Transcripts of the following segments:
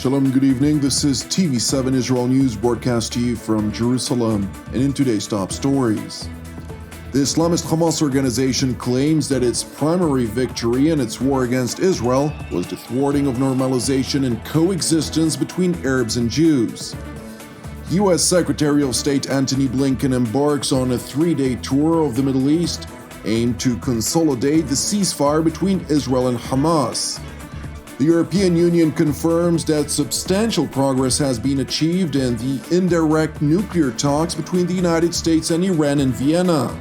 Shalom, good evening. This is TV7 Israel News broadcast to you from Jerusalem. And in today's top stories, the Islamist Hamas organization claims that its primary victory in its war against Israel was the thwarting of normalization and coexistence between Arabs and Jews. U.S. Secretary of State Antony Blinken embarks on a 3-day tour of the Middle East aimed to consolidate the ceasefire between Israel and Hamas. The European Union confirms that substantial progress has been achieved in the indirect nuclear talks between the United States and Iran in Vienna.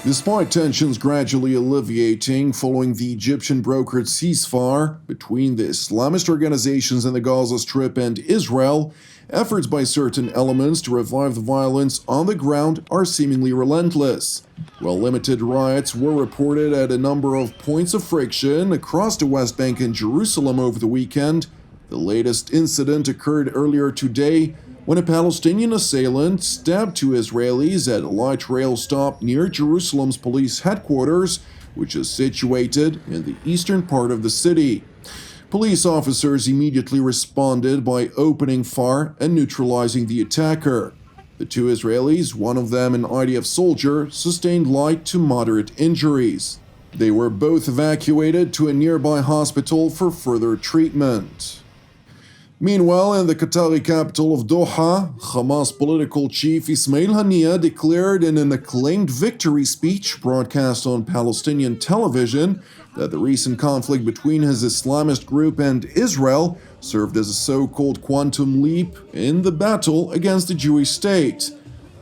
Despite tensions gradually alleviating following the Egyptian brokered ceasefire between the Islamist organizations in the Gaza Strip and Israel, efforts by certain elements to revive the violence on the ground are seemingly relentless. While limited riots were reported at a number of points of friction across the West Bank and Jerusalem over the weekend, the latest incident occurred earlier today when a Palestinian assailant stabbed two Israelis at a light rail stop near Jerusalem's police headquarters, which is situated in the eastern part of the city. Police officers immediately responded by opening fire and neutralizing the attacker. The two Israelis, one of them an IDF soldier, sustained light to moderate injuries. They were both evacuated to a nearby hospital for further treatment. Meanwhile, in the Qatari capital of Doha, Hamas political chief Ismail Haniyeh declared in an acclaimed victory speech broadcast on Palestinian television that the recent conflict between his Islamist group and Israel served as a so-called quantum leap in the battle against the Jewish state.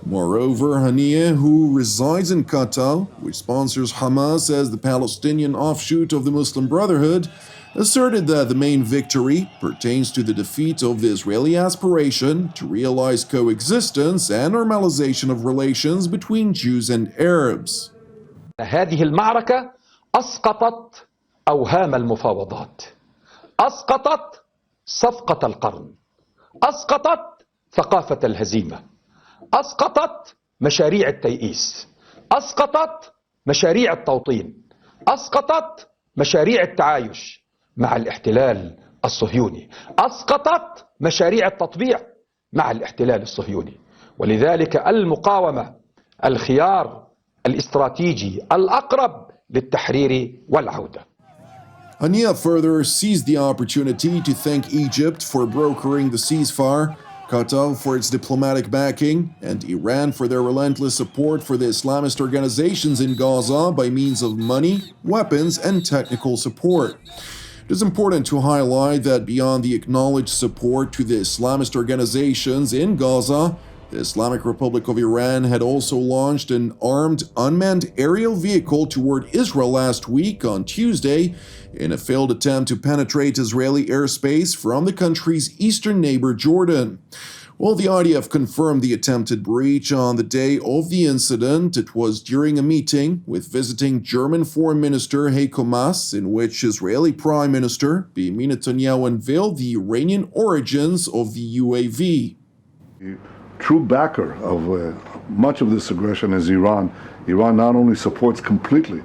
Moreover, Haniyeh, who resides in Qatar, which sponsors Hamas as the Palestinian offshoot of the Muslim Brotherhood, asserted that the main victory pertains to the defeat of the Israeli aspiration to realize coexistence and normalization of relations between Jews and Arabs. هذه المعركة أسقطت أوهام المفاوضات، أسقطت صفقة القرن، أسقطت ثقافة الهزيمة، أسقطت مشاريع التيئيس، أسقطت مشاريع التوطين، أسقطت مشاريع التعايش مع الاحتلال الصهيوني، أسقطت مشاريع التطبيع مع الاحتلال الصهيوني. ولذلك المقاومة الخيار الاستراتيجي الأقرب للتحرير والعودة. Haniyeh further seized the opportunity to thank Egypt for brokering the ceasefire, Qatar for its diplomatic backing, and Iran for their relentless support for the Islamist organizations in Gaza by means of money, weapons, and technical support. It is important to highlight that beyond the acknowledged support to the Islamist organizations in Gaza, the Islamic Republic of Iran had also launched an armed, unmanned aerial vehicle toward Israel last week on Tuesday in a failed attempt to penetrate Israeli airspace from the country's eastern neighbor Jordan. While the IDF confirmed the attempted breach on the day of the incident, it was during a meeting with visiting German Foreign Minister Heiko Maas, in which Israeli Prime Minister Benjamin Netanyahu unveiled the Iranian origins of the UAV. True backer of much of this aggression is Iran. Iran not only supports completely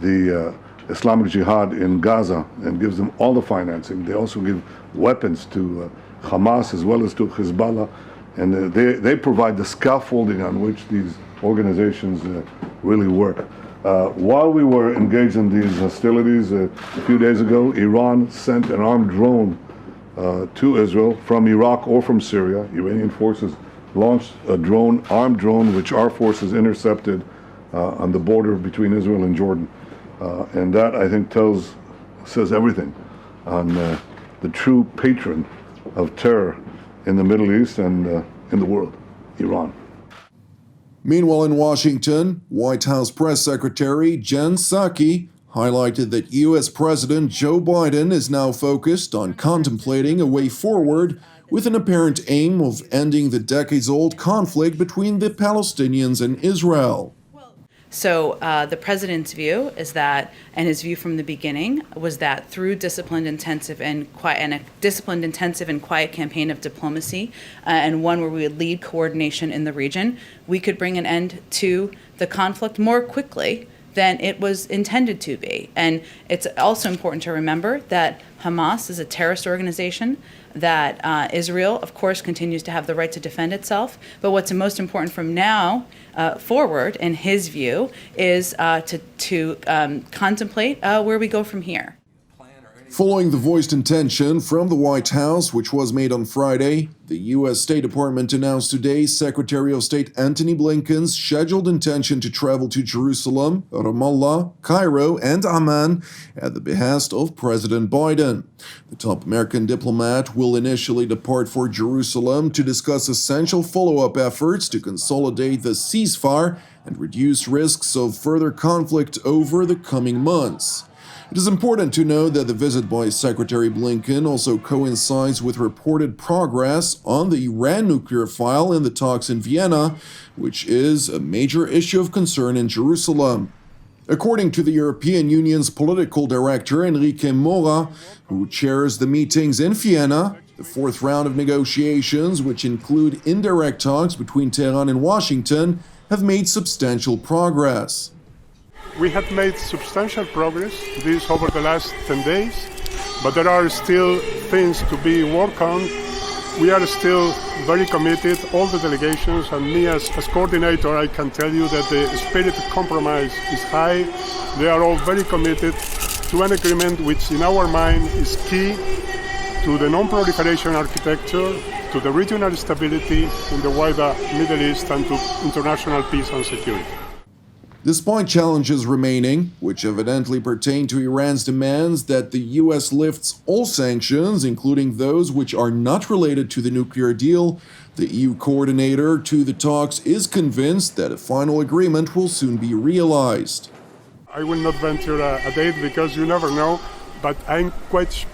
the Islamic Jihad in Gaza and gives them all the financing, they also give weapons to Hamas as well as to Hezbollah, and they provide the scaffolding on which these organizations really work. While we were engaged in these hostilities a few days ago, Iran sent an armed drone to Israel from Iraq or from Syria. Iranian forces launched a armed drone, which our forces intercepted on the border between Israel and Jordan. And that, I think, says everything on the true patron of terror in the Middle East and in the world, Iran. Meanwhile, in Washington, White House Press Secretary Jen Psaki highlighted that U.S. President Joe Biden is now focused on contemplating a way forward with an apparent aim of ending the decades-old conflict between the Palestinians and Israel. So the president's view is that, and his view from the beginning was that through disciplined, intensive, and quiet campaign of diplomacy, and one where we would lead coordination in the region, we could bring an end to the conflict more quickly than it was intended to be. And it's also important to remember that Hamas is a terrorist organization, that Israel, of course, continues to have the right to defend itself. But what's most important from now forward, in his view, is to contemplate where we go from here. Following the voiced intention from the White House, which was made on Friday, the U.S. State Department announced today Secretary of State Antony Blinken's scheduled intention to travel to Jerusalem, Ramallah, Cairo, and Amman at the behest of President Biden. The top American diplomat will initially depart for Jerusalem to discuss essential follow-up efforts to consolidate the ceasefire and reduce risks of further conflict over the coming months. It is important to note that the visit by Secretary Blinken also coincides with reported progress on the Iran nuclear file in the talks in Vienna, which is a major issue of concern in Jerusalem. According to the European Union's political director Enrique Mora, who chairs the meetings in Vienna, the fourth round of negotiations, which include indirect talks between Tehran and Washington, have made substantial progress. We have made substantial progress this over the last 10 days, but there are still things to be worked on. We are still very committed, all the delegations, and me as coordinator, I can tell you that the spirit of compromise is high. They are all very committed to an agreement which in our mind is key to the non-proliferation architecture, to the regional stability in the wider Middle East, and to international peace and security. Despite challenges remaining, which evidently pertain to Iran's demands that the U.S. lifts all sanctions, including those which are not related to the nuclear deal, the EU coordinator to the talks is convinced that a final agreement will soon be realized. I will not venture a date because you never know, but I'm quite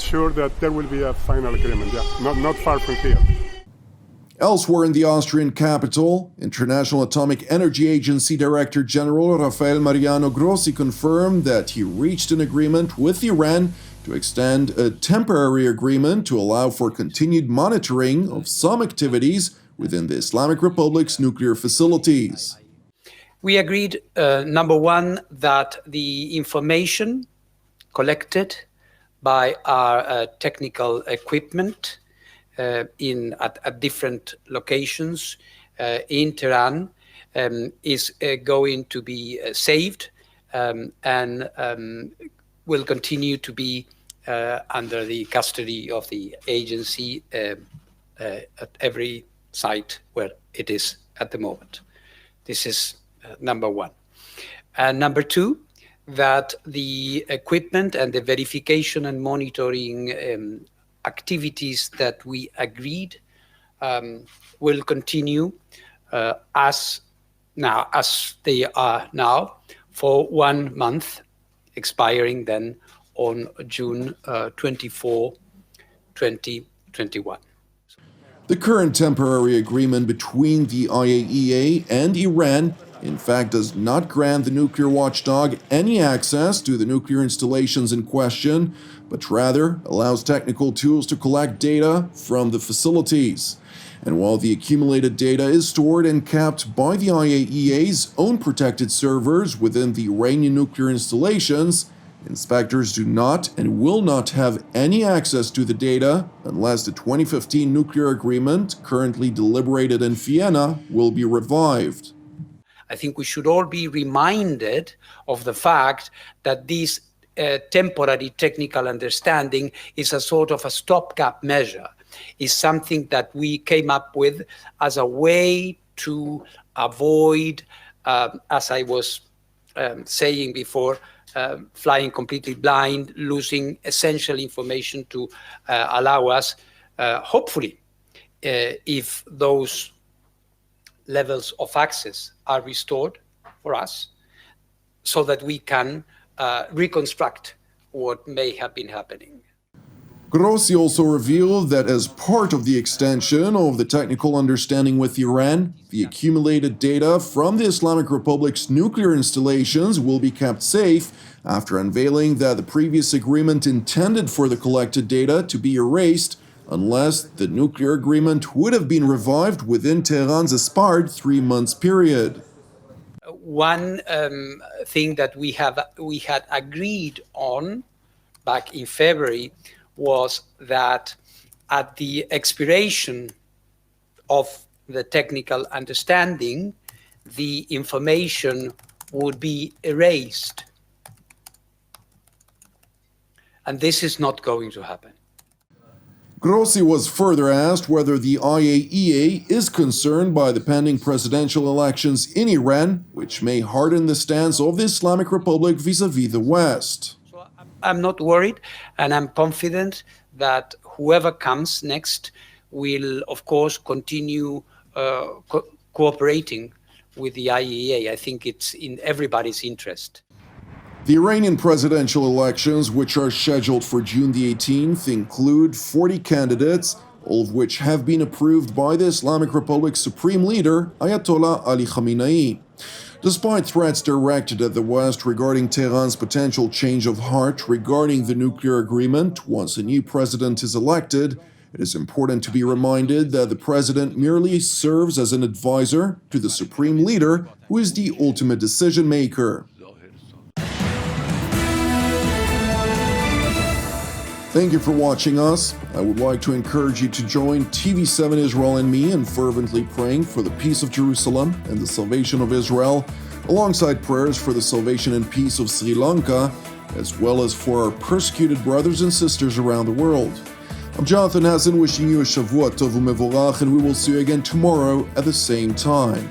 sure that there will be a final agreement, not far from here. Elsewhere in the Austrian capital, International Atomic Energy Agency Director General Rafael Mariano Grossi confirmed that he reached an agreement with Iran to extend a temporary agreement to allow for continued monitoring of some activities within the Islamic Republic's nuclear facilities. We agreed, number one, that the information collected by our technical equipment at different locations in Tehran is going to be saved and will continue to be under the custody of the agency at every site where it is at the moment. This is number one. And number two, that the equipment and the verification and monitoring activities that we agreed will continue as they are now for 1 month, expiring then on June 24, 2021. The current temporary agreement between the IAEA and Iran, in fact, does not grant the nuclear watchdog any access to the nuclear installations in question, but rather allows technical tools to collect data from the facilities. And while the accumulated data is stored and kept by the IAEA's own protected servers within the Iranian nuclear installations, inspectors do not and will not have any access to the data unless the 2015 nuclear agreement, currently deliberated in Vienna, will be revived. I think we should all be reminded of the fact that this temporary technical understanding is a sort of a stopgap measure, is something that we came up with as a way to avoid, as I was saying before, flying completely blind, losing essential information to allow us, hopefully, if those levels of access are restored for us, so that we can reconstruct what may have been happening. Grossi also revealed that as part of the extension of the technical understanding with Iran, the accumulated data from the Islamic Republic's nuclear installations will be kept safe, after unveiling that the previous agreement intended for the collected data to be erased unless the nuclear agreement would have been revived within Tehran's expired 3 months period. one thing that we had agreed on back in February was that at the expiration of the technical understanding, the information would be erased. And this is not going to happen. Grossi was further asked whether the IAEA is concerned by the pending presidential elections in Iran, which may harden the stance of the Islamic Republic vis-à-vis the West. So I'm not worried, and I'm confident that whoever comes next will, of course, continue cooperating with the IAEA. I think it's in everybody's interest. The Iranian presidential elections, which are scheduled for June the 18th, include 40 candidates, all of which have been approved by the Islamic Republic's supreme leader, Ayatollah Ali Khamenei. Despite threats directed at the West regarding Tehran's potential change of heart regarding the nuclear agreement once a new president is elected, it is important to be reminded that the president merely serves as an advisor to the supreme leader, who is the ultimate decision maker. Thank you for watching us. I would like to encourage you to join TV7 Israel and me in fervently praying for the peace of Jerusalem and the salvation of Israel, alongside prayers for the salvation and peace of Sri Lanka, as well as for our persecuted brothers and sisters around the world. I'm Jonathan Hassan, wishing you a Shavua Tov U'Mevorach, and we will see you again tomorrow at the same time.